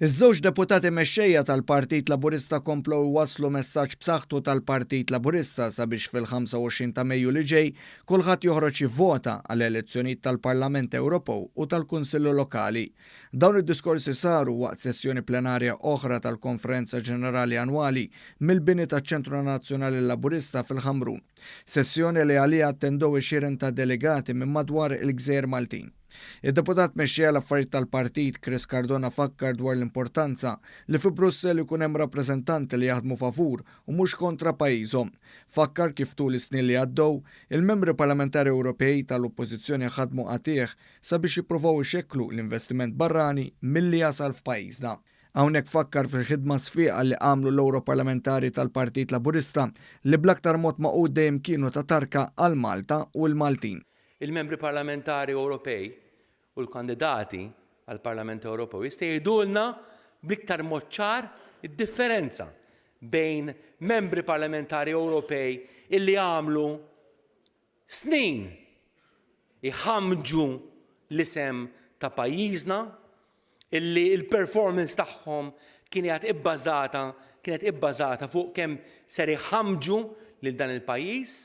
Iż-żewġ deputati mexxejja tal-Partit Laburista komplew waslu messaġġ b'saħħtu tal-Partit Laburista sabiex fil-25 ta' Mejju li ġej kulħadd joħroġ jivvota għal elezzjonijiet tal-Parlament Ewropew u tal-Kunsillu Lokali. Dawn id-diskorsi saru waqt sessjoni plenarja oħra tal-Konferenza Ġenerali Annwali mill-bini taċ-Ċentru Nazzjonali Laburista fil-Ħamrun. Sessjoni li għaliha attendew xieren ta' delegati minn madwar il-Gżejjer Maltin. Id-deputat mexxej l-affarijiet tal-partit Chris Cardona fakkar dwar l-importanza li fi Brussell ikun hemm rappreżentanti li jaħdmu favur u mhux kontra pajjiżhom. Fakkar kif tul is-snin li għaddew, il-membri parlamentari Ewropej tal-Oppożizzjoni ħadmu qatih sabiex jippruvaw ixekklu l-investiment barrani milli jasal f'pajjiżna. Hawnhekk fakkar fil-ħidma sfiqa li għamlu l-Europarlamentari tal-Partit Laburista li bl-aktar mod maqud dejjem kienu ta' tarka għal Malta u l-Maltin. Il-membri parlamentari Ewropej u l-kandidati għal-Parlament Ewropew jista' jgħidulna bl-iktar mod ċar id-differenza bejn membri parlamentari Ewropej illi għamlu snin iħammġu l-isem ta' pajjiżna illi il-performance tagħhom kienet ibbażata fuq kemm ser iħammġu lil dan il-pajjiż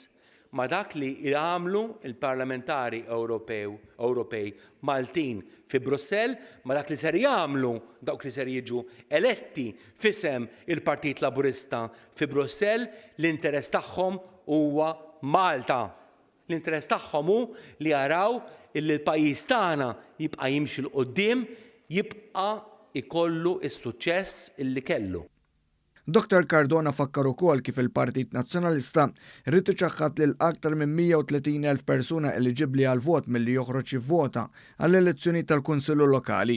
ma dak li jagħmlu il-parlamentari Ewropej Maltin fi Brussell, ma dak li ser jagħmlu dawk li ser jiġu eletti f'isem il-Partit Laburista fi Brussell, l-interess tagħhom huwa Malta. L-interess tagħhom hu li jaraw illi l-pajjiż tagħna jibqa' jimxi l qudiem, jibqa' ikollu s-suċċess illi kellu. Dr. Cardona fakkar ukoll kif il-Partit Nazzjonalista rrid iċaħħad lil aktar minn 130,000 persuna eliġibbli għal vot milli joħroġ jivvota għall-elezzjoni tal-Kunsillu Lokali.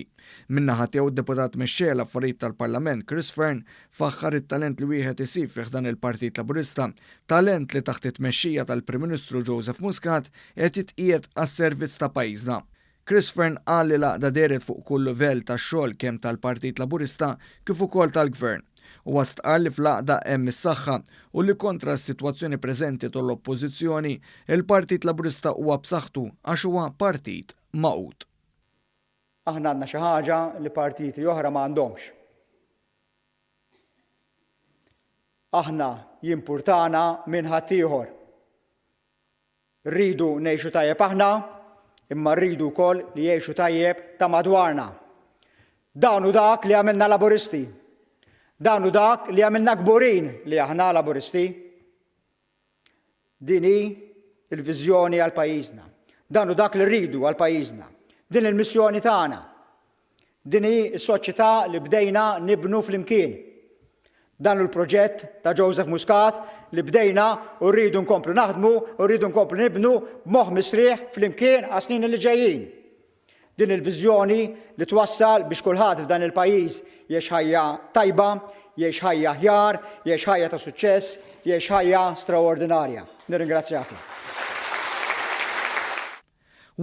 Min-naħa tiegħu d-deputat mexxej l-affarijiet tal-Parlament Chris Fearn faħħar it-talent li wieħed isib fih dan il-Partit Laburista, talent li taħt it-tmexxija tal-Prim Ministru Joseph Muscat qed jitqiegħed għas-servizz ta' pajjiżna. Chris Fearn qal li l-għaqda deret fuq kull livell tax-xogħol kemm tal-Partit Laburista kif ukoll tal-Gvern. U għastqal li fl-għaqda hemm is-saħħa u li kontra s-sitwazzjoni preżenti tal-oppożizzjoni, il-Partit Laburista huwa b'saħħtu għax huwa partit maqut. Aħna għandna xi ħaġa li partiti oħra ma għandhomx. Aħna jimpurtana minn ħadd ieħor. Rridu ngħixu tajjeb aħna, imma rridu wkoll li jgħixu tajjeb ta' madwarna. Dan hu dak li għamilna Laburisti. Dan hu dak li għamilna kburin li aħna Laburisti. Din hi l-viżjoni għal pajjiżna. Dan hu dak li rridu għal pajjiżna. Din il-missjoni tagħna. Din hi s-soċjetà li bdejna nibnu flimkien. Dan hu l-proġett ta' Joseph Muscat li bdejna u rridu nkomplu naħdmu u rridu nkomplu nibnu b'moħħ misrieħ flimkien għas-snin li ġejjin. Din il-viżjoni li twassal biex kulħadd f'dan il-pajjiż jgħix ħajja tajba, jgħix ħajja aħjar, jgħix ħajja ta' suċċess, jgħix ħajja straordinarja. Nirringrazzjakom.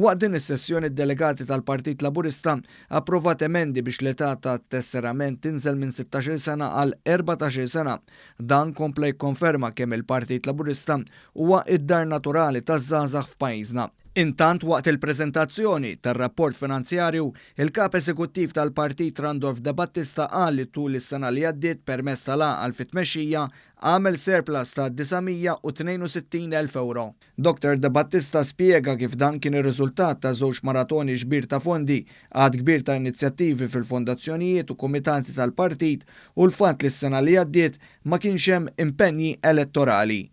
Waqt din is-sessjoni d-delegati tal-Partit Laburista approvat emendi biex l-età ta' tesserament tinżel minn 16 sena għal 14 sena. Dan kompla jikkonferma kemm il-Partit Laburista huwa id-dar naturali taż-żgħażagħ f'pajjiżna. Intant waqt il-preżentazzjoni tar-rapport finanzjarju, il-kap eżekuttiv tal-Partit Randolph De Battista qal li tul is-sena li għaddiet permezz tal-għaqal fit-tmexxija għamel surplus ta' 962,000 euro. Dr. De Battista spjega kif dan kien ir-riżultat ta' żewġ maratoni kbir ta' fondi, għad kbir ta' inizjattivi fil-fondazzjonijiet u kumitati tal-partit u l-fatt li s-sena li għaddiet ma kienx hemm impenji elettorali.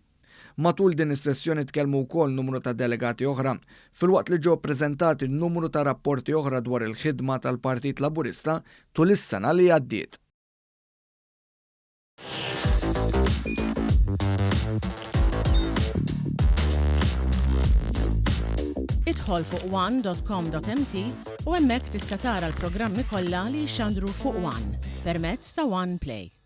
Matul din is-sessjoni tkellmu wkoll numru ta' delegati oħra, filwaqt li ġew ppreżentati numru ta' rapporti oħra dwar il-ħidma tal-Partit Laburista tul is-sena li għaddiet. Idħol fuq one.com.mt u hemmhekk tista' tara l-programmi kollha li jxandru fuq One permezz ta' One Play.